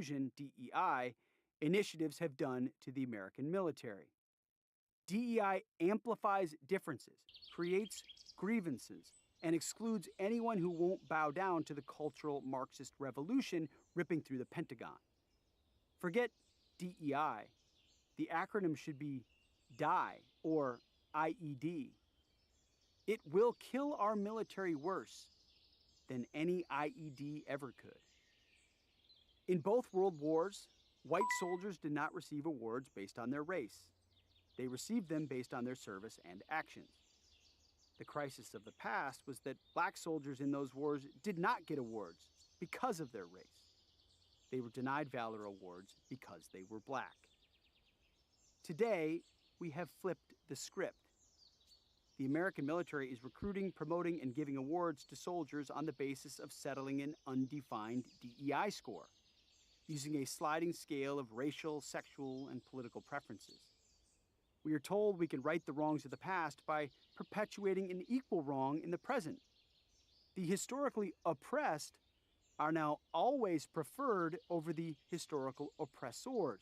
inclusion, DEI, initiatives have done to the American military. DEI amplifies differences, creates grievances, and excludes anyone who won't bow down to the cultural Marxist revolution ripping through the Pentagon. Forget DEI. The acronym should be DIE or IED. It will kill our military worse than any IED ever could. In both world wars, white soldiers did not receive awards based on their race. They received them based on their service and actions. The crisis of the past was that black soldiers in those wars did not get awards because of their race. They were denied Valor Awards because they were black. Today, we have flipped the script. The American military is recruiting, promoting, and giving awards to soldiers on the basis of settling an undefined DEI score, using a sliding scale of racial, sexual, and political preferences. We are told we can right the wrongs of the past by perpetuating an equal wrong in the present. The historically oppressed are now always preferred over the historical oppressors,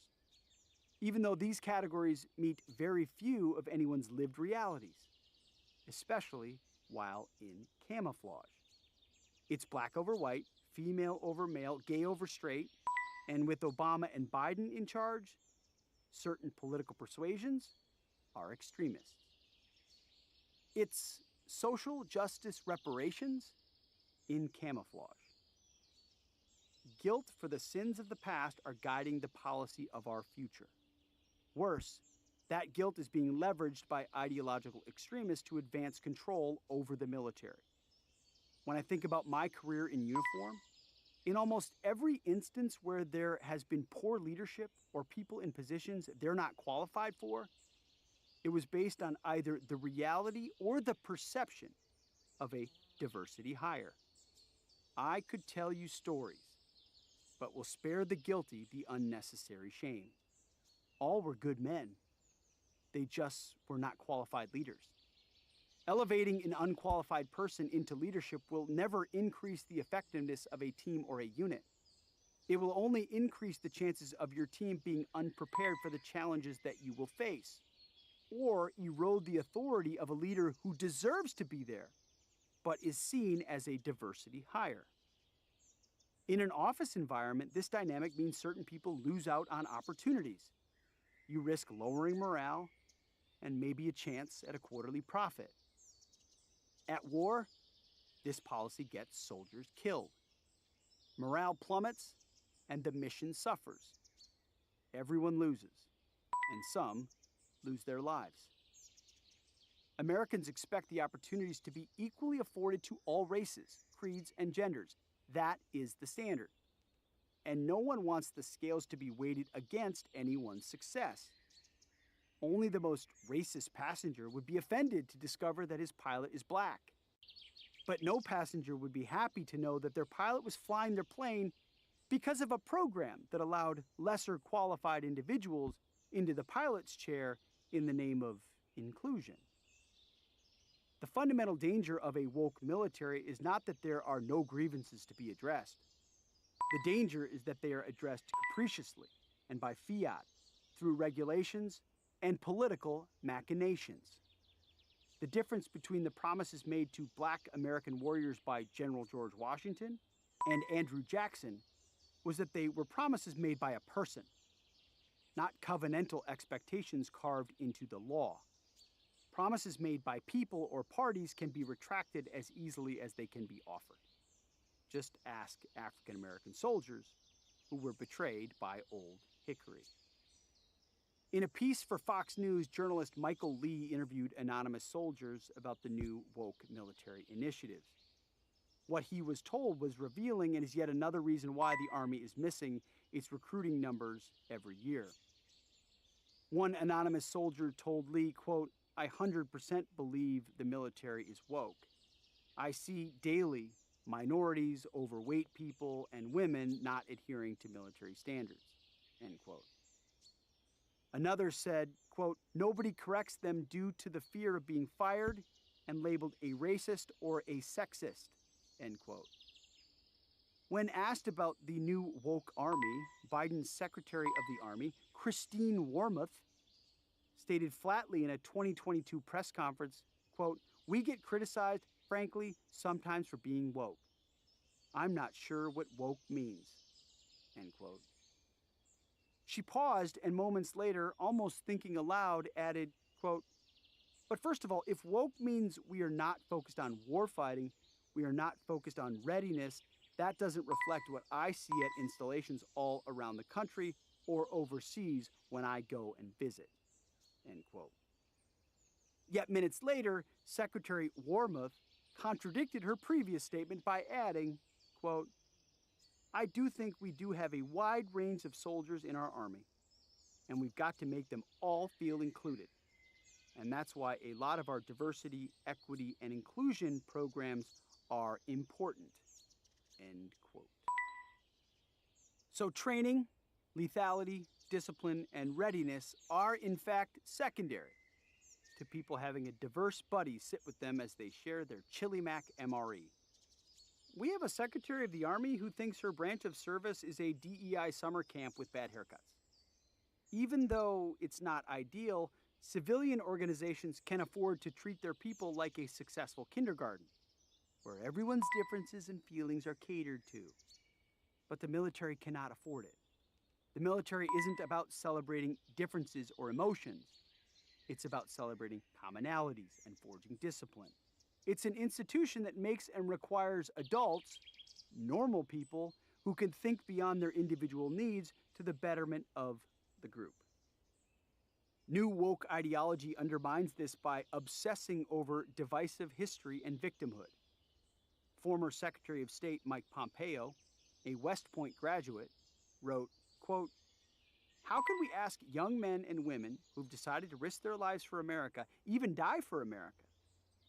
even though these categories meet very few of anyone's lived realities, especially while in camouflage. It's black over white, female over male, gay over straight, and with Obama and Biden in charge, certain political persuasions are extremists. It's social justice reparations in camouflage. Guilt for the sins of the past are guiding the policy of our future. Worse, that guilt is being leveraged by ideological extremists to advance control over the military. When I think about my career in uniform, in almost every instance where there has been poor leadership or people in positions they're not qualified for, it was based on either the reality or the perception of a diversity hire. I could tell you stories, but will spare the guilty the unnecessary shame. All were good men. They just were not qualified leaders. Elevating an unqualified person into leadership will never increase the effectiveness of a team or a unit. It will only increase the chances of your team being unprepared for the challenges that you will face, or erode the authority of a leader who deserves to be there, but is seen as a diversity hire. In an office environment, this dynamic means certain people lose out on opportunities. You risk lowering morale and maybe a chance at a quarterly profit. At war, this policy gets soldiers killed. Morale plummets and the mission suffers. Everyone loses, and some lose their lives. Americans expect the opportunities to be equally afforded to all races, creeds, and genders. That is the standard. And no one wants the scales to be weighted against anyone's success. Only the most racist passenger would be offended to discover that his pilot is black. But no passenger would be happy to know that their pilot was flying their plane because of a program that allowed lesser qualified individuals into the pilot's chair in the name of inclusion. The fundamental danger of a woke military is not that there are no grievances to be addressed. The danger is that they are addressed capriciously and by fiat, through regulations and political machinations. The difference between the promises made to black American warriors by General George Washington and Andrew Jackson was that they were promises made by a person, not covenantal expectations carved into the law. Promises made by people or parties can be retracted as easily as they can be offered. Just ask African American soldiers who were betrayed by Old Hickory. In a piece for Fox News, journalist Michael Lee interviewed anonymous soldiers about the new woke military initiatives. What he was told was revealing and is yet another reason why the Army is missing its recruiting numbers every year. One anonymous soldier told Lee, quote, "I 100% believe the military is woke. I see daily minorities, overweight people, and women not adhering to military standards," end quote. Another said, quote, "Nobody corrects them due to the fear of being fired and labeled a racist or a sexist," end quote. When asked about the new woke army, Biden's Secretary of the Army, Christine Wormuth, stated flatly in a 2022 press conference, quote, "We get criticized, frankly, sometimes for being woke. I'm not sure what woke means," end quote. She paused and moments later, almost thinking aloud, added, quote, "But first of all, if woke means we are not focused on warfighting, we are not focused on readiness, that doesn't reflect what I see at installations all around the country or overseas when I go and visit," end quote. Yet minutes later, Secretary Wormuth contradicted her previous statement by adding, quote, "I do think we do have a wide range of soldiers in our Army, and we've got to make them all feel included. And that's why a lot of our diversity, equity, and inclusion programs are important," end quote. So training, lethality, discipline, and readiness are in fact secondary to people having a diverse buddy sit with them as they share their Chili Mac MRE. We have a Secretary of the Army who thinks her branch of service is a DEI summer camp with bad haircuts. Even though it's not ideal, civilian organizations can afford to treat their people like a successful kindergarten, where everyone's differences and feelings are catered to. But the military cannot afford it. The military isn't about celebrating differences or emotions. It's about celebrating commonalities and forging discipline. It's an institution that makes and requires adults, normal people, who can think beyond their individual needs to the betterment of the group. New woke ideology undermines this by obsessing over divisive history and victimhood. Former Secretary of State Mike Pompeo, a West Point graduate, wrote, quote, "How can we ask young men and women who've decided to risk their lives for America, even die for America,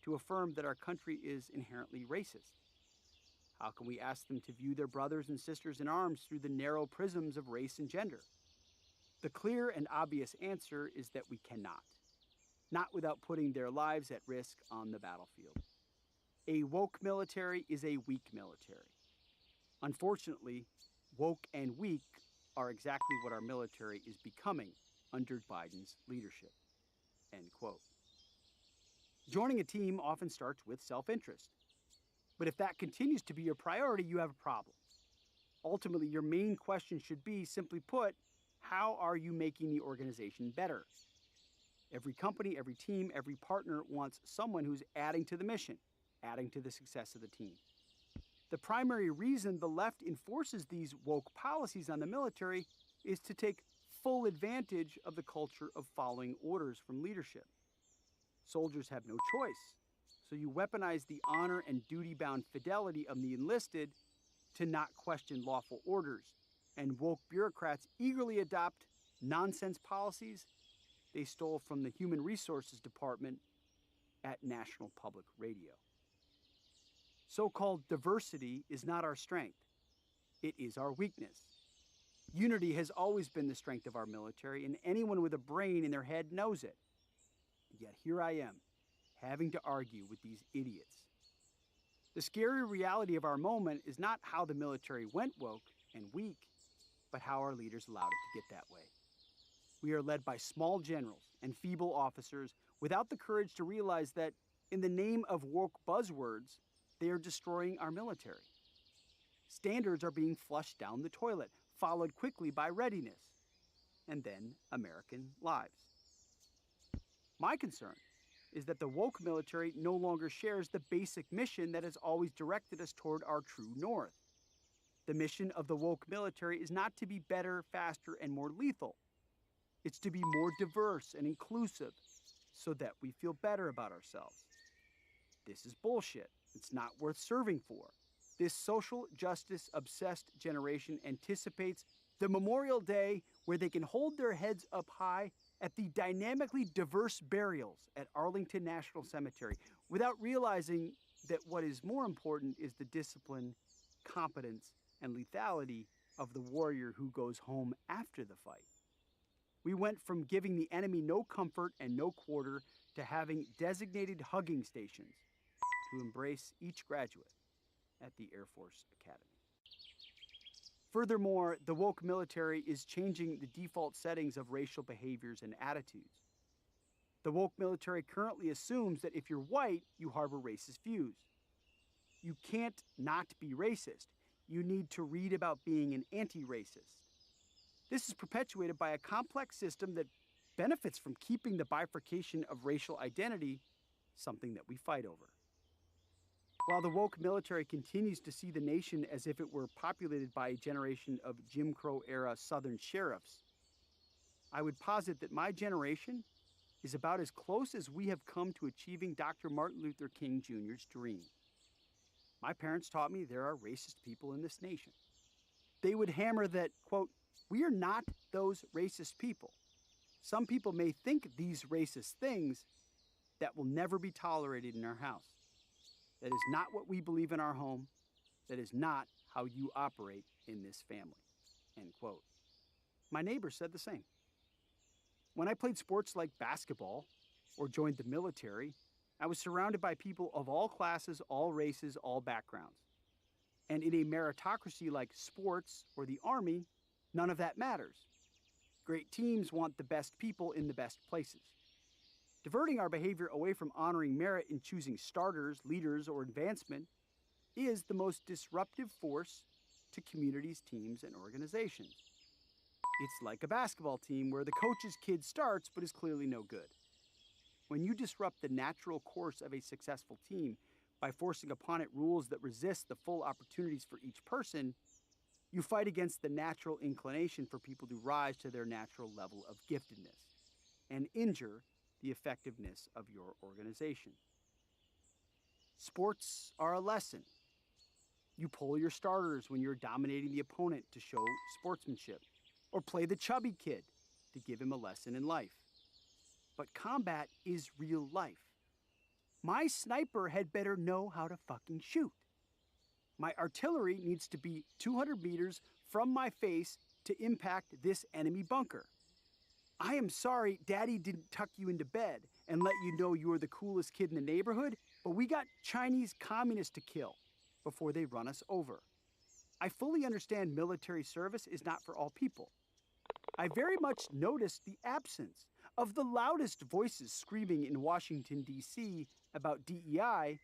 to affirm that our country is inherently racist? How can we ask them to view their brothers and sisters in arms through the narrow prisms of race and gender? The clear and obvious answer is that we cannot, not without putting their lives at risk on the battlefield. A woke military is a weak military. Unfortunately, woke and weak are exactly what our military is becoming under Biden's leadership," end quote. Joining a team often starts with self-interest. But if that continues to be your priority, you have a problem. Ultimately, your main question should be, simply put, how are you making the organization better? Every company, every team, every partner wants someone who's adding to the mission, adding to the success of the team. The primary reason the left enforces these woke policies on the military is to take full advantage of the culture of following orders from leadership. Soldiers have no choice, so you weaponize the honor and duty-bound fidelity of the enlisted to not question lawful orders, and woke bureaucrats eagerly adopt nonsense policies they stole from the Human Resources Department at National Public Radio. So-called diversity is not our strength. It is our weakness. Unity has always been the strength of our military, and anyone with a brain in their head knows it. Yet here I am, having to argue with these idiots. The scary reality of our moment is not how the military went woke and weak, but how our leaders allowed it to get that way. We are led by small generals and feeble officers without the courage to realize that, in the name of woke buzzwords, they are destroying our military. Standards are being flushed down the toilet, followed quickly by readiness, and then American lives. My concern is that the woke military no longer shares the basic mission that has always directed us toward our true north. The mission of the woke military is not to be better, faster, and more lethal. It's to be more diverse and inclusive so that we feel better about ourselves. This is bullshit. It's not worth serving for. This social justice-obsessed generation anticipates the Memorial Day where they can hold their heads up high at the dynamically diverse burials at Arlington National Cemetery without realizing that what is more important is the discipline, competence, and lethality of the warrior who goes home after the fight. We went from giving the enemy no comfort and no quarter to having designated hugging stations to embrace each graduate at the Air Force Academy. Furthermore, the woke military is changing the default settings of racial behaviors and attitudes. The woke military currently assumes that if you're white, you harbor racist views. You can't not be racist. You need to read about being an anti-racist. This is perpetuated by a complex system that benefits from keeping the bifurcation of racial identity something that we fight over. While the woke military continues to see the nation as if it were populated by a generation of Jim Crow-era Southern sheriffs, I would posit that my generation is about as close as we have come to achieving Dr. Martin Luther King Jr.'s dream. My parents taught me there are racist people in this nation. They would hammer that, quote, "We are not those racist people. Some people may think these racist things that will never be tolerated in our house. That is not what we believe in our home. That is not how you operate in this family," end quote. My neighbor said the same. When I played sports like basketball or joined the military, I was surrounded by people of all classes, all races, all backgrounds. And in a meritocracy like sports or the Army, none of that matters. Great teams want the best people in the best places. Diverting our behavior away from honoring merit in choosing starters, leaders, or advancement is the most disruptive force to communities, teams, and organizations. It's like a basketball team where the coach's kid starts but is clearly no good. When you disrupt the natural course of a successful team by forcing upon it rules that resist the full opportunities for each person, you fight against the natural inclination for people to rise to their natural level of giftedness and injure the effectiveness of your organization. Sports are a lesson. You pull your starters when you're dominating the opponent to show sportsmanship, or play the chubby kid to give him a lesson in life. But combat is real life. My sniper had better know how to fucking shoot. My artillery needs to be 200 meters from my face to impact this enemy bunker. I am sorry Daddy didn't tuck you into bed and let you know you were the coolest kid in the neighborhood, but we got Chinese communists to kill before they run us over. I fully understand military service is not for all people. I very much noticed the absence of the loudest voices screaming in Washington, D.C. about DEI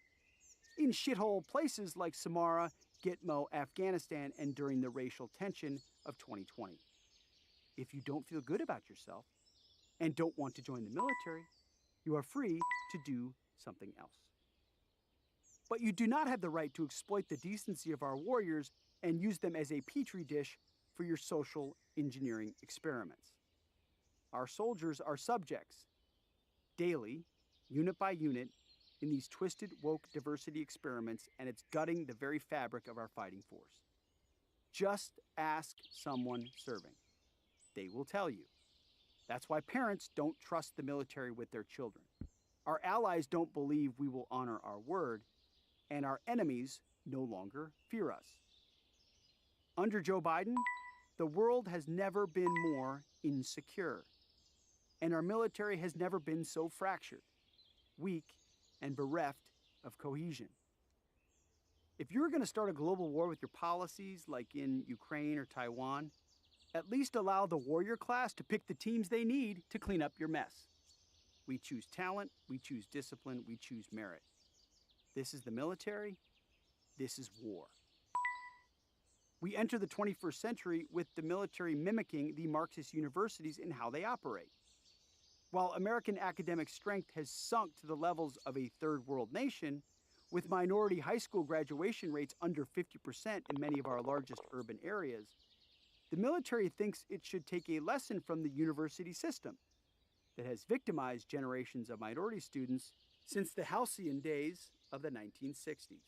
in shithole places like Samarra, Gitmo, Afghanistan, and during the racial tension of 2020. If you don't feel good about yourself and don't want to join the military, you are free to do something else. But you do not have the right to exploit the decency of our warriors and use them as a petri dish for your social engineering experiments. Our soldiers are subjects, daily, unit by unit, in these twisted woke diversity experiments, and it's gutting the very fabric of our fighting force. Just ask someone serving. They will tell you. That's why parents don't trust the military with their children. Our allies don't believe we will honor our word, and our enemies no longer fear us. Under Joe Biden, the world has never been more insecure, and our military has never been so fractured, weak, and bereft of cohesion. If you're going to start a global war with your policies, like in Ukraine or Taiwan, at least allow the warrior class to pick the teams they need to clean up your mess. We choose talent, we choose discipline, we choose merit. This is the military, this is war. We enter the 21st century with the military mimicking the Marxist universities in how they operate. While American academic strength has sunk to the levels of a third world nation, with minority high school graduation rates under 50% in many of our largest urban areas, the military thinks it should take a lesson from the university system that has victimized generations of minority students since the halcyon days of the 1960s.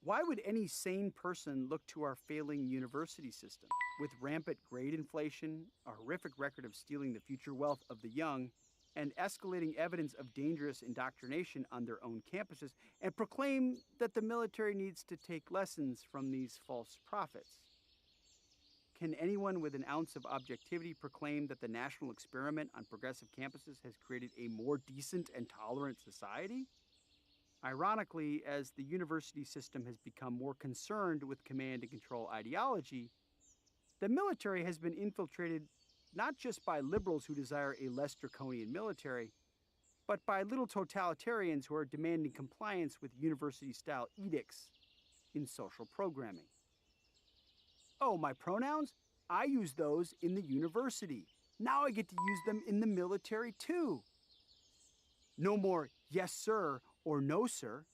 Why would any sane person look to our failing university system, with rampant grade inflation, a horrific record of stealing the future wealth of the young, and escalating evidence of dangerous indoctrination on their own campuses, and proclaim that the military needs to take lessons from these false prophets? Can anyone with an ounce of objectivity proclaim that the national experiment on progressive campuses has created a more decent and tolerant society? Ironically, as the university system has become more concerned with command and control ideology, the military has been infiltrated not just by liberals who desire a less draconian military, but by little totalitarians who are demanding compliance with university-style edicts in social programming. Oh, my pronouns? I use those in the university. Now I get to use them in the military too. No more yes, sir, or no, sir,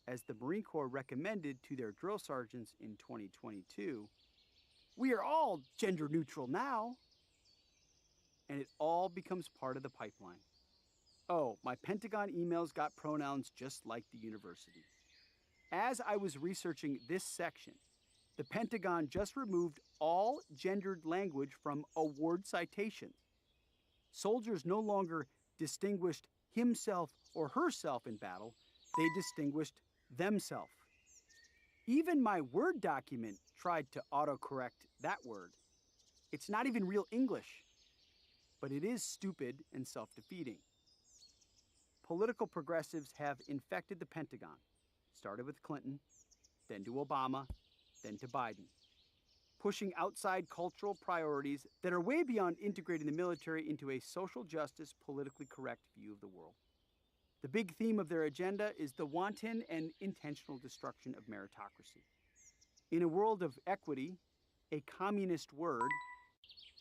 as the Marine Corps recommended to their drill sergeants in 2022. We are all gender neutral now. And it all becomes part of the pipeline. Oh, my Pentagon emails got pronouns just like the university. As I was researching this section, the Pentagon just removed all gendered language from award citations. Soldiers no longer distinguished himself or herself in battle, they distinguished themselves. Even my Word document tried to autocorrect that word. It's not even real English, but it is stupid and self-defeating. Political progressives have infected the Pentagon, started with Clinton, then to Obama, then to Biden, pushing outside cultural priorities that are way beyond integrating the military into a social justice, politically correct view of the world. The big theme of their agenda is the wanton and intentional destruction of meritocracy. In a world of equity, a communist word,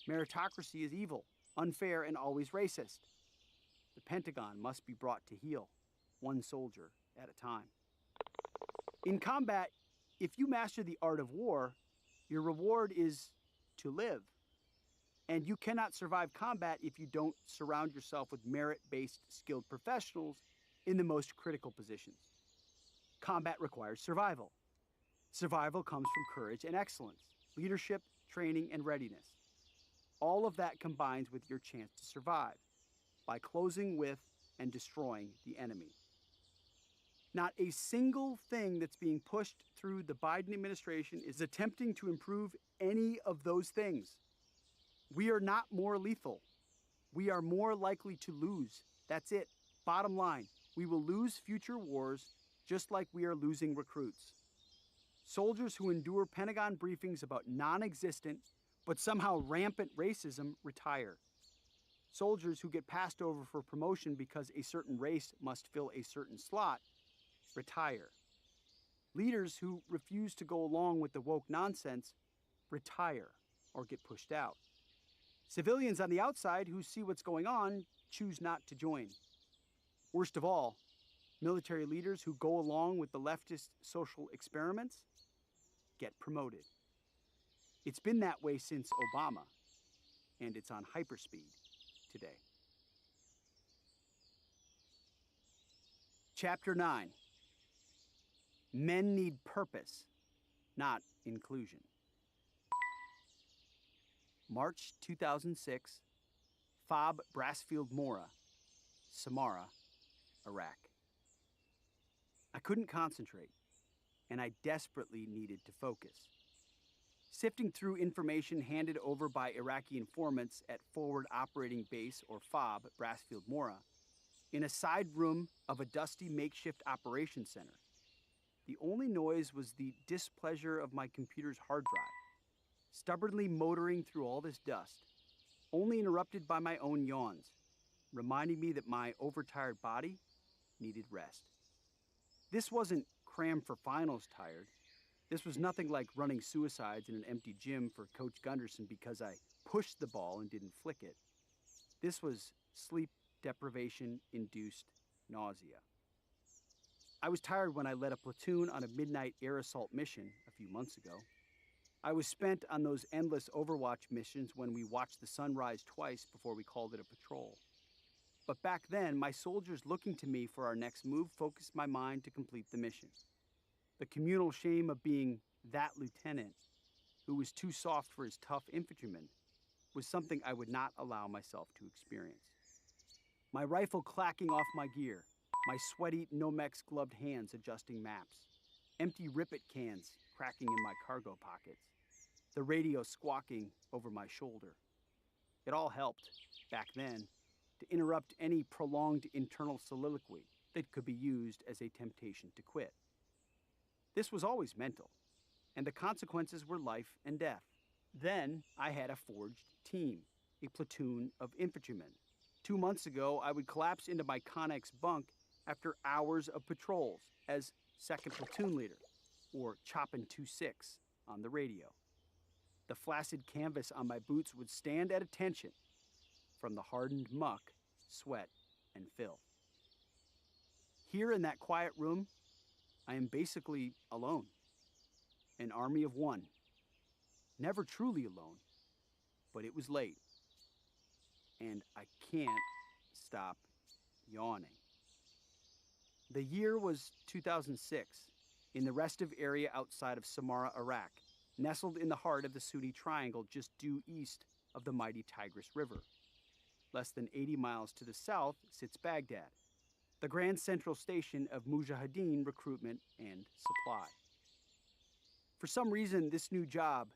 meritocracy is evil, unfair, and always racist. The Pentagon must be brought to heel, one soldier at a time. In combat, if you master the art of war, your reward is to live. And you cannot survive combat if you don't surround yourself with merit-based skilled professionals in the most critical positions. Combat requires survival. Survival comes from courage and excellence, leadership, training, and readiness. All of that combines with your chance to survive by closing with and destroying the enemy. Not a single thing that's being pushed through the Biden administration is attempting to improve any of those things. We are not more lethal. We are more likely to lose. That's it. Bottom line, we will lose future wars just like we are losing recruits. Soldiers who endure Pentagon briefings about non-existent but somehow rampant racism retire. Soldiers who get passed over for promotion because a certain race must fill a certain slot retire. Leaders who refuse to go along with the woke nonsense retire or get pushed out. Civilians on the outside who see what's going on choose not to join. Worst of all, military leaders who go along with the leftist social experiments get promoted. It's been that way since Obama, and it's on hyperspeed today. Chapter 9. Men need purpose, not inclusion. March 2006, Fob Brassfield Mora, Samarra, Iraq. I couldn't concentrate, and I desperately needed to focus. Sifting through information handed over by Iraqi informants at Forward Operating Base, or FOB, Brassfield Mora, in a side room of a dusty makeshift operations center, the only noise was the displeasure of my computer's hard drive, stubbornly motoring through all this dust, only interrupted by my own yawns, reminding me that my overtired body needed rest. This wasn't cram for finals tired. This was nothing like running suicides in an empty gym for Coach Gunderson because I pushed the ball and didn't flick it. This was sleep deprivation-induced nausea. I was tired when I led a platoon on a midnight air assault mission a few months ago. I was spent on those endless Overwatch missions when we watched the sun rise twice before we called it a patrol. But back then, my soldiers looking to me for our next move focused my mind to complete the mission. The communal shame of being that lieutenant, who was too soft for his tough infantrymen, was something I would not allow myself to experience. My rifle clacking off my gear, my sweaty Nomex gloved hands adjusting maps, empty Rip-It cans cracking in my cargo pockets, the radio squawking over my shoulder. It all helped, back then, to interrupt any prolonged internal soliloquy that could be used as a temptation to quit. This was always mental, and the consequences were life and death. Then I had a forged team, a platoon of infantrymen. 2 months ago, I would collapse into my Connex bunk after hours of patrols as second platoon leader, or choppin' 2-6 on the radio. The flaccid canvas on my boots would stand at attention from the hardened muck, sweat, and filth. Here in that quiet room, I am basically alone. An army of one. Never truly alone, but it was late. And I can't stop yawning. The year was 2006, in the restive area outside of Samarra, Iraq, nestled in the heart of the Sunni Triangle just due east of the mighty Tigris River. Less than 80 miles to the south sits Baghdad, the grand central station of Mujahideen recruitment and supply. For some reason, this new job,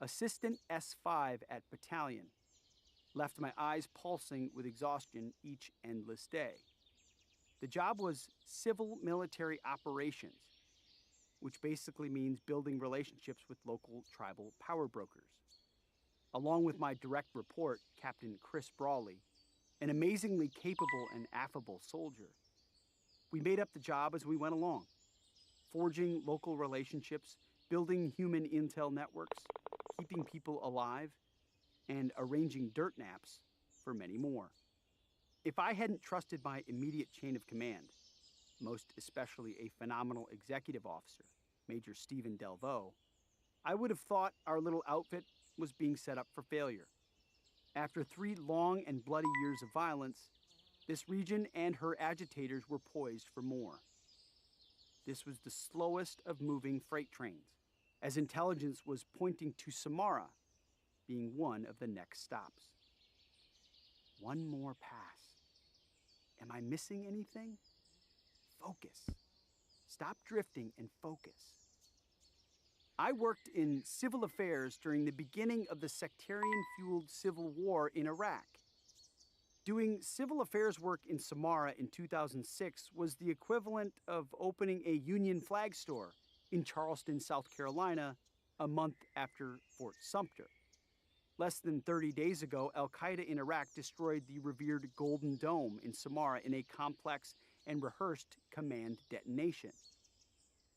Assistant S5 at Battalion, left my eyes pulsing with exhaustion each endless day. The job was civil military operations, which basically means building relationships with local tribal power brokers. Along with my direct report, Captain Chris Brawley, an amazingly capable and affable soldier, we made up the job as we went along, forging local relationships, building human intel networks, keeping people alive, and arranging dirt naps for many more. If I hadn't trusted my immediate chain of command, most especially a phenomenal executive officer, Major Stephen Delvaux, I would have thought our little outfit was being set up for failure. After 3 long and bloody years of violence, this region and her agitators were poised for more. This was the slowest of moving freight trains, as intelligence was pointing to Samarra being one of the next stops. One more pass. Am I missing anything? Focus. Stop drifting and focus. I worked in civil affairs during the beginning of the sectarian-fueled civil war in Iraq. Doing civil affairs work in Samarra in 2006 was the equivalent of opening a Union flag store in Charleston, South Carolina, a month after Fort Sumter. Less than 30 days ago, Al-Qaeda in Iraq destroyed the revered Golden Dome in Samarra in a complex and rehearsed command detonation.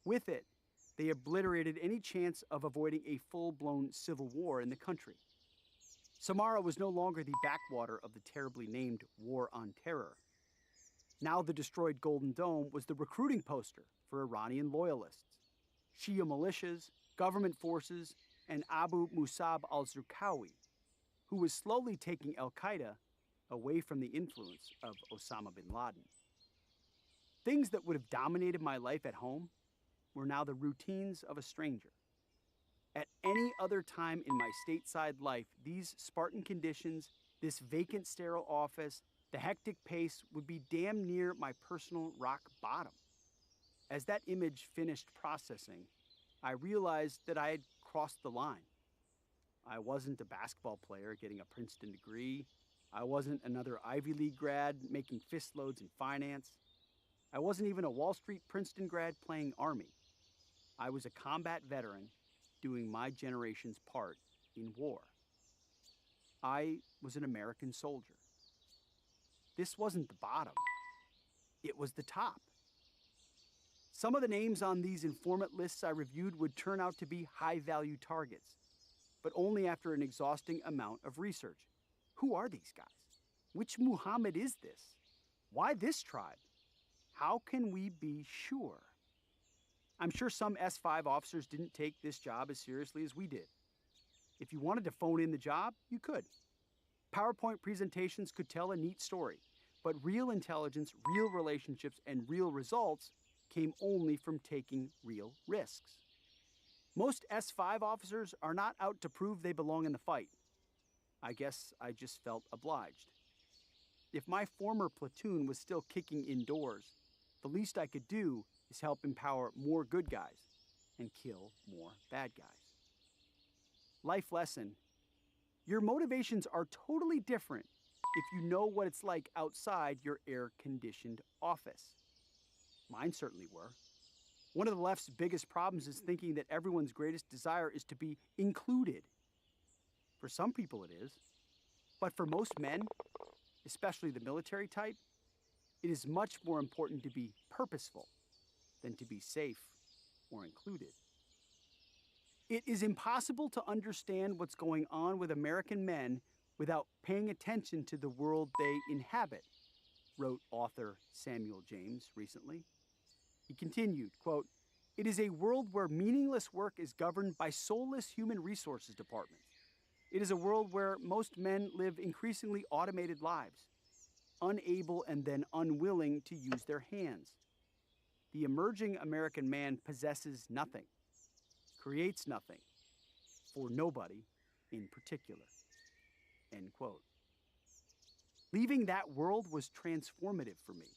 With it, they obliterated any chance of avoiding a full-blown civil war in the country. Samarra was no longer the backwater of the terribly named War on Terror. Now the destroyed Golden Dome was the recruiting poster for Iranian loyalists, Shia militias, government forces, and Abu Musab al-Zarqawi, who was slowly taking al-Qaeda away from the influence of Osama bin Laden. Things that would have dominated my life at home were now the routines of a stranger. At any other time in my stateside life, these Spartan conditions, this vacant sterile office, the hectic pace would be damn near my personal rock bottom. As that image finished processing, I realized that I had crossed the line. I wasn't a basketball player getting a Princeton degree. I wasn't another Ivy League grad making fistloads in finance. I wasn't even a Wall Street Princeton grad playing Army. I was a combat veteran doing my generation's part in war. I was an American soldier. This wasn't the bottom. It was the top. Some of the names on these informant lists I reviewed would turn out to be high-value targets, but only after an exhausting amount of research. Who are these guys? Which Muhammad is this? Why this tribe? How can we be sure? I'm sure some S5 officers didn't take this job as seriously as we did. If you wanted to phone in the job, you could. PowerPoint presentations could tell a neat story, but real intelligence, real relationships, and real results came only from taking real risks. Most S5 officers are not out to prove they belong in the fight. I guess I just felt obliged. If my former platoon was still kicking indoors, the least I could do is help empower more good guys and kill more bad guys. Life lesson: your motivations are totally different if you know what it's like outside your air-conditioned office. Mine certainly were. One of the left's biggest problems is thinking that everyone's greatest desire is to be included. For some people it is, but for most men, especially the military type, it is much more important to be purposeful than to be safe or included. It is impossible to understand what's going on with American men without paying attention to the world they inhabit, wrote author Samuel James recently. He continued, quote, "It is a world where meaningless work is governed by soulless human resources departments. It is a world where most men live increasingly automated lives, unable and then unwilling to use their hands. The emerging American man possesses nothing, creates nothing, for nobody in particular." End quote. Leaving that world was transformative for me.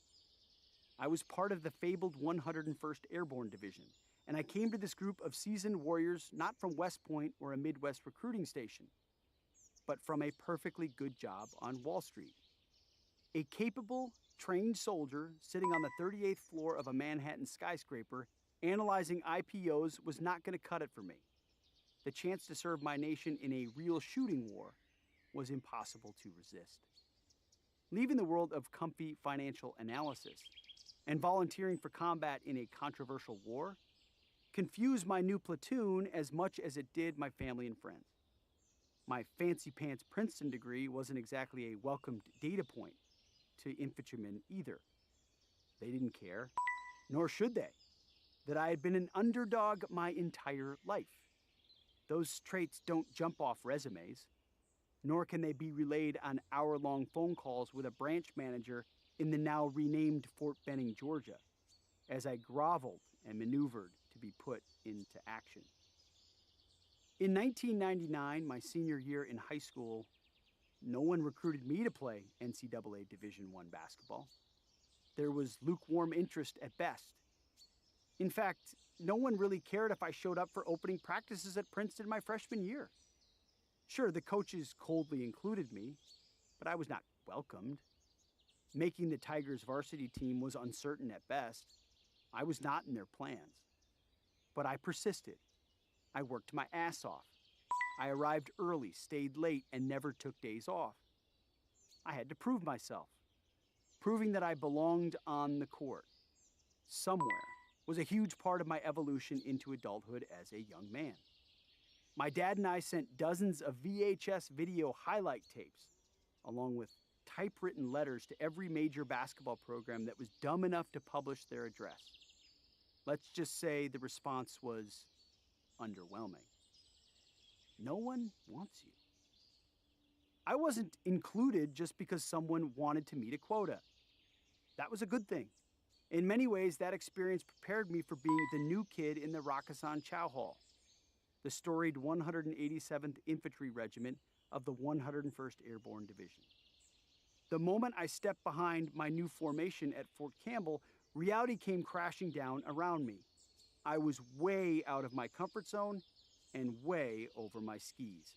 I was part of the fabled 101st Airborne Division, and I came to this group of seasoned warriors not from West Point or a Midwest recruiting station, but from a perfectly good job on Wall Street. A capable, trained soldier sitting on the 38th floor of a Manhattan skyscraper analyzing IPOs was not going to cut it for me. The chance to serve my nation in a real shooting war was impossible to resist. Leaving the world of comfy financial analysis and volunteering for combat in a controversial war confused my new platoon as much as it did my family and friends. My fancy pants Princeton degree wasn't exactly a welcomed data point to infantrymen either. They didn't care, nor should they, that I had been an underdog my entire life. Those traits don't jump off resumes, nor can they be relayed on hour-long phone calls with a branch manager in the now renamed Fort Benning, Georgia, as I groveled and maneuvered to be put into action. In 1999, my senior year in high school, no one recruited me to play NCAA Division I basketball. There was lukewarm interest at best. In fact, no one really cared if I showed up for opening practices at Princeton my freshman year. Sure, the coaches coldly included me, but I was not welcomed. Making the Tigers varsity team was uncertain at best. I was not in their plans. But I persisted. I worked my ass off. I arrived early, stayed late, and never took days off. I had to prove myself. Proving that I belonged on the court somewhere was a huge part of my evolution into adulthood as a young man. My dad and I sent dozens of VHS video highlight tapes, along with typewritten letters to every major basketball program that was dumb enough to publish their address. Let's just say the response was underwhelming. No one wants you. I wasn't included just because someone wanted to meet a quota. That was a good thing. In many ways, that experience prepared me for being the new kid in the Rakkasan Chow Hall, the storied 187th Infantry Regiment of the 101st Airborne Division. The moment I stepped behind my new formation at Fort Campbell, reality came crashing down around me. I was way out of my comfort zone and way over my skis.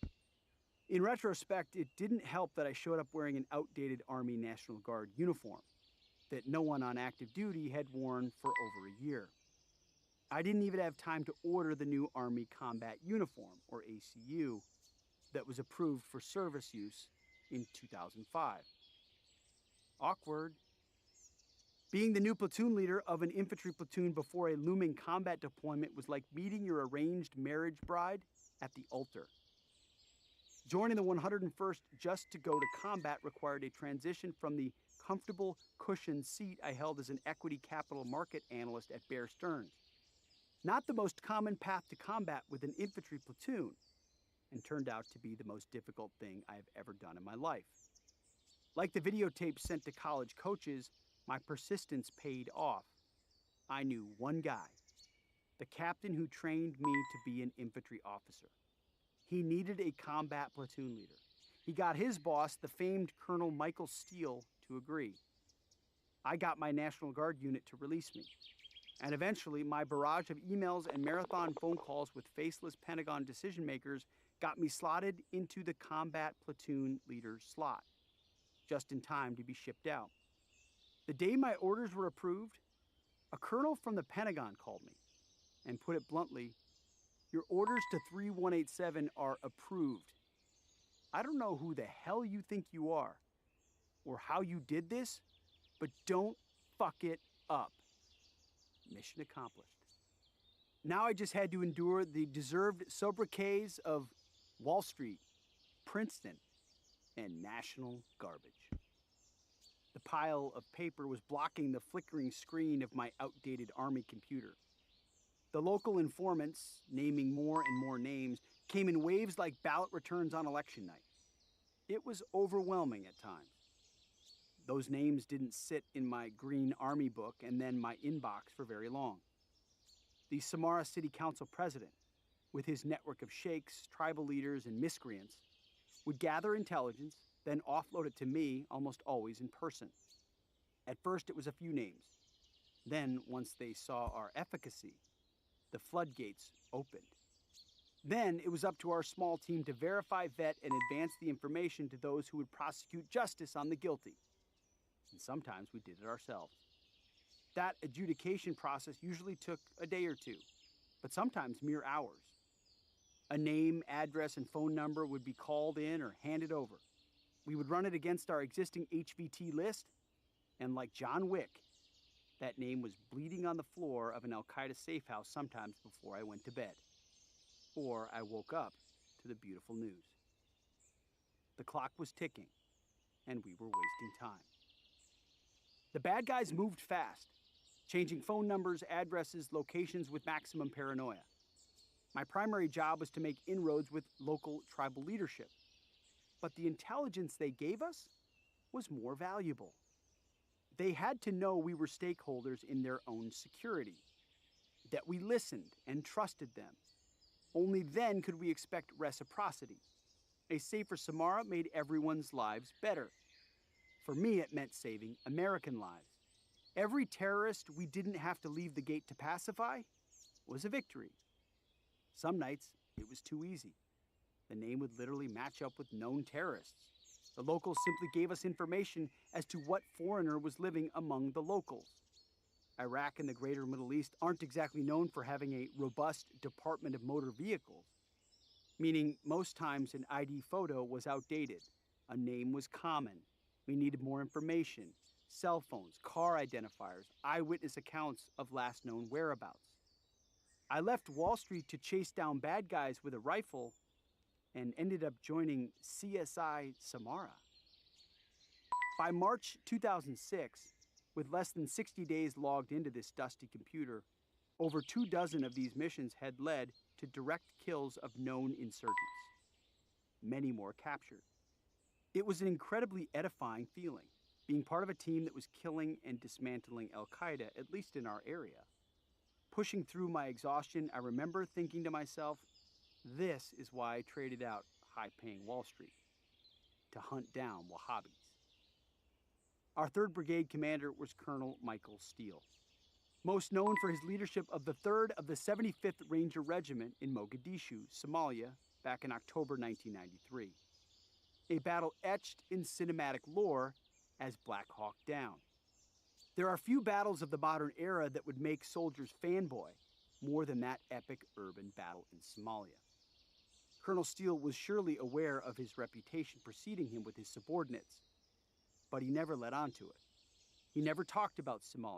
In retrospect, it didn't help that I showed up wearing an outdated Army National Guard uniform that no one on active duty had worn for over a year. I didn't even have time to order the new Army Combat Uniform, or ACU, that was approved for service use in 2005. Awkward. Being the new platoon leader of an infantry platoon before a looming combat deployment was like meeting your arranged marriage bride at the altar. Joining the 101st just to go to combat required a transition from the comfortable cushioned seat I held as an equity capital market analyst at Bear Stearns. Not the most common path to combat with an infantry platoon, and turned out to be the most difficult thing I have ever done in my life. Like the videotapes sent to college coaches, my persistence paid off. I knew one guy, the captain who trained me to be an infantry officer. He needed a combat platoon leader. He got his boss, the famed Colonel Michael Steele, to agree. I got my National Guard unit to release me. And eventually, my barrage of emails and marathon phone calls with faceless Pentagon decision makers got me slotted into the combat platoon leader's slot, just in time to be shipped out. The day my orders were approved, A colonel from the Pentagon called me and put it bluntly, "Your orders to 3187 are approved. I don't know who the hell you think you are or how you did this, but don't fuck it up." Mission accomplished. Now I just had to endure the deserved sobriquets of Wall Street, Princeton, and national garbage. The pile of paper was blocking the flickering screen of my outdated Army computer. The local informants, naming more and more names, came in waves like ballot returns on election night. It was overwhelming at times. Those names didn't sit in my green Army book and then my inbox for very long. The Samara City Council president, with his network of sheikhs, tribal leaders, and miscreants, would gather intelligence, then offload it to me almost always in person. At first, it was a few names. Then, once they saw our efficacy, the floodgates opened. Then it was up to our small team to verify, vet, and advance the information to those who would prosecute justice on the guilty. And sometimes we did it ourselves. That adjudication process usually took a day or two, but sometimes mere hours. A name, address, and phone number would be called in or handed over. We would run it against our existing HVT list, and like John Wick, that name was bleeding on the floor of an Al-Qaeda safe house sometimes before I went to bed. Or I woke up to the beautiful news. The clock was ticking, and we were wasting time. The bad guys moved fast, changing phone numbers, addresses, locations with maximum paranoia. My primary job was to make inroads with local tribal leadership. But the intelligence they gave us was more valuable. They had to know we were stakeholders in their own security, that we listened and trusted them. Only then could we expect reciprocity. A safer Samara made everyone's lives better. For me, it meant saving American lives. Every terrorist we didn't have to leave the gate to pacify was a victory. Some nights, it was too easy. The name would literally match up with known terrorists. The locals simply gave us information as to what foreigner was living among the locals. Iraq and the greater Middle East aren't exactly known for having a robust Department of Motor Vehicles, meaning most times an ID photo was outdated, a name was common, we needed more information, cell phones, car identifiers, eyewitness accounts of last known whereabouts. I left Wall Street to chase down bad guys with a rifle and ended up joining CSI Samara. By March 2006, with less than 60 days logged into this dusty computer, over 24 of these missions had led to direct kills of known insurgents. Many more captured. It was an incredibly edifying feeling, being part of a team that was killing and dismantling Al-Qaeda, at least in our area. Pushing through my exhaustion, I remember thinking to myself, this is why I traded out high-paying Wall Street, to hunt down Wahhabis. Our 3rd Brigade commander was Colonel Michael Steele, most known for his leadership of the 3rd of the 75th Ranger Regiment in Mogadishu, Somalia, back in October 1993. A battle etched in cinematic lore as Black Hawk Down. There are few battles of the modern era that would make soldiers fanboy more than that epic urban battle in Somalia. Colonel Steele was surely aware of his reputation preceding him with his subordinates, but he never let on to it. He never talked about Somalia,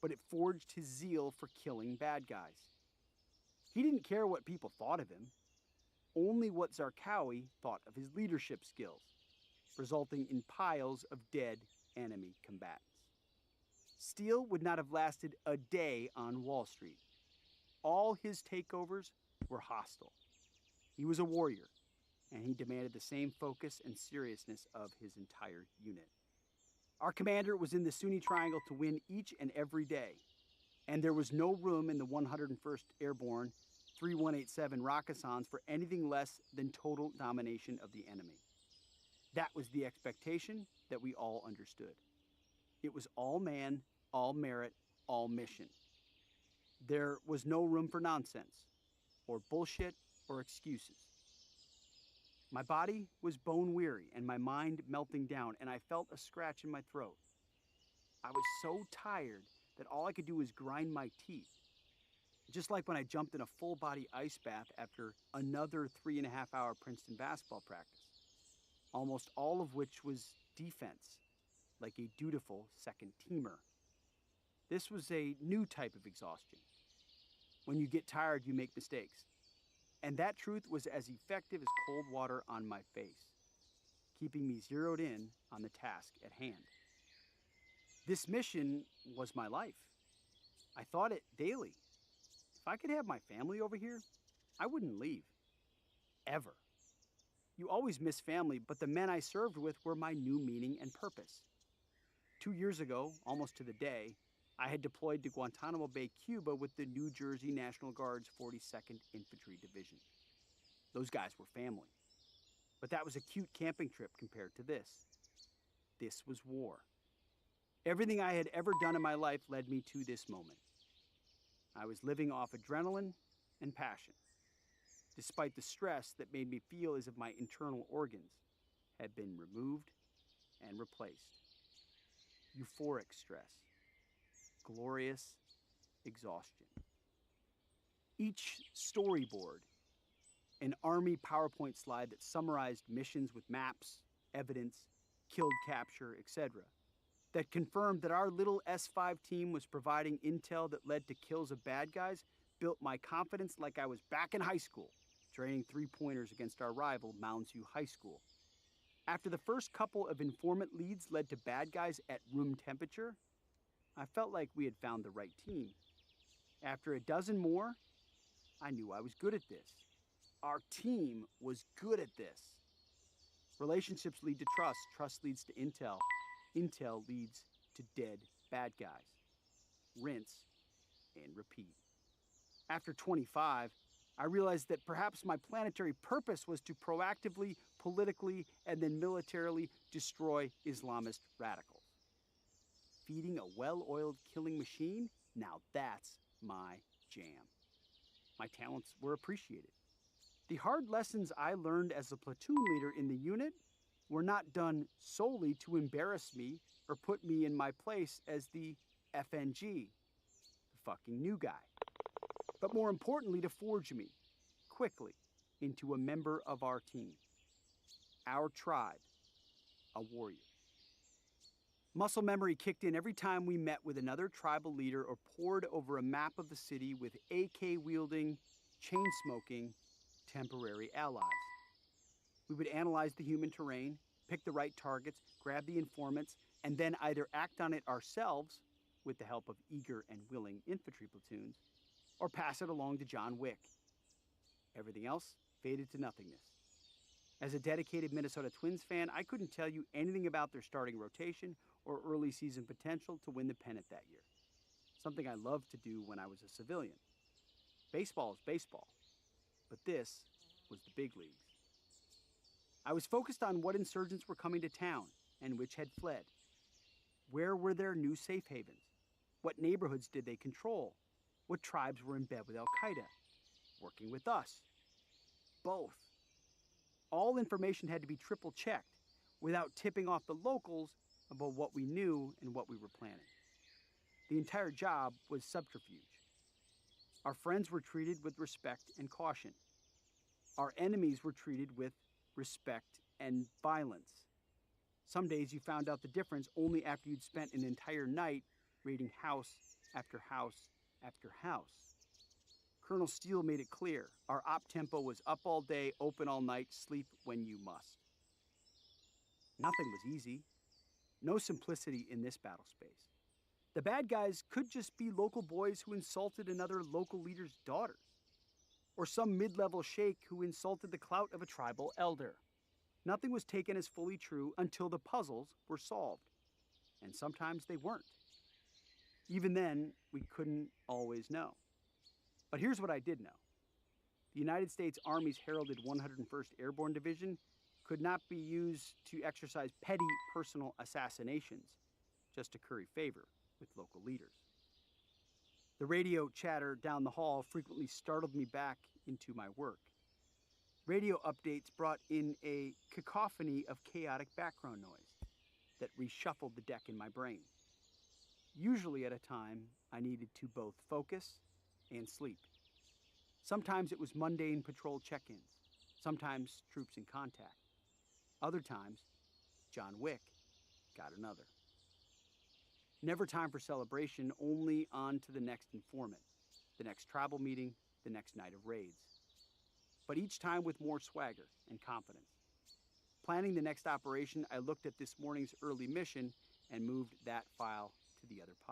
but it forged his zeal for killing bad guys. He didn't care what people thought of him, only what Zarqawi thought of his leadership skills, resulting in piles of dead enemy combatants. Steele would not have lasted a day on Wall Street. All his takeovers were hostile. He was a warrior, and he demanded the same focus and seriousness of his entire unit. Our commander was in the Sunni Triangle to win each and every day, and there was no room in the 101st Airborne 3187 Rakkasans for anything less than total domination of the enemy. That was the expectation that we all understood. It was all man, all merit, all mission. There was no room for nonsense, or bullshit, or excuses. My body was bone weary and my mind melting down, and I felt a scratch in my throat. I was so tired that all I could do was grind my teeth. Just like when I jumped in a full-body ice bath after another 3.5-hour Princeton basketball practice, almost all of which was defense, like a dutiful second-teamer. This was a new type of exhaustion. When you get tired, you make mistakes. And that truth was as effective as cold water on my face, keeping me zeroed in on the task at hand. This mission was my life. I thought it daily. If I could have my family over here, I wouldn't leave. Ever. You always miss family, but the men I served with were my new meaning and purpose. 2 years ago, almost to the day, I had deployed to Guantanamo Bay, Cuba with the New Jersey National Guard's 42nd Infantry Division. Those guys were family. But that was a cute camping trip compared to this. This was war. Everything I had ever done in my life led me to this moment. I was living off adrenaline and passion, despite the stress that made me feel as if my internal organs had been removed and replaced. Euphoric stress. Glorious exhaustion. Each storyboard, an Army PowerPoint slide that summarized missions with maps, evidence, killed capture, etc., that confirmed that our little S5 team was providing intel that led to kills of bad guys, built my confidence like I was back in high school, draining three-pointers against our rival, Mounds View High School. After the first couple of informant leads led to bad guys at room temperature, I felt like we had found the right team. After a dozen more, I knew I was good at this. Our team was good at this. Relationships lead to trust. Trust leads to intel. Intel leads to dead bad guys. Rinse and repeat. After 25, I realized that perhaps my planetary purpose was to proactively, politically, and then militarily destroy Islamist radicals. Feeding a well-oiled killing machine? Now that's my jam. My talents were appreciated. The hard lessons I learned as a platoon leader in the unit were not done solely to embarrass me or put me in my place as the FNG, the fucking new guy, but more importantly to forge me, quickly, into a member of our team, our tribe, a warrior. Muscle memory kicked in every time we met with another tribal leader or pored over a map of the city with AK-wielding, chain-smoking, temporary allies. We would analyze the human terrain, pick the right targets, grab the informants, and then either act on it ourselves with the help of eager and willing infantry platoons, or pass it along to John Wick. Everything else faded to nothingness. As a dedicated Minnesota Twins fan, I couldn't tell you anything about their starting rotation or early season potential to win the pennant that year, something I loved to do when I was a civilian. Baseball is baseball, but this was the big leagues. I was focused on what insurgents were coming to town and which had fled. Where were their new safe havens? What neighborhoods did they control? What tribes were in bed with Al-Qaeda? Working with us? Both. All information had to be triple checked without tipping off the locals about what we knew and what we were planning. The entire job was subterfuge. Our friends were treated with respect and caution. Our enemies were treated with respect and violence. Some days you found out the difference only after you'd spent an entire night raiding house after house after house. Colonel Steele made it clear our op tempo was up all day, open all night, sleep when you must. Nothing was easy. No simplicity in this battle space. The bad guys could just be local boys who insulted another local leader's daughters, or some mid-level sheikh who insulted the clout of a tribal elder. Nothing was taken as fully true until the puzzles were solved, and sometimes they weren't. Even then, we couldn't always know. But here's what I did know. The United States Army's heralded 101st Airborne Division could not be used to exercise petty personal assassinations just to curry favor with local leaders. The radio chatter down the hall frequently startled me back into my work. Radio updates brought in a cacophony of chaotic background noise that reshuffled the deck in my brain. usually at a time I needed to both focus and sleep. Sometimes it was mundane patrol check-ins, sometimes troops in contact. Other times, John Wick got another. Never time for celebration, only on to the next informant, the next tribal meeting, the next night of raids. But each time with more swagger and confidence. Planning the next operation, I looked at this morning's early mission and moved that file to the other pod.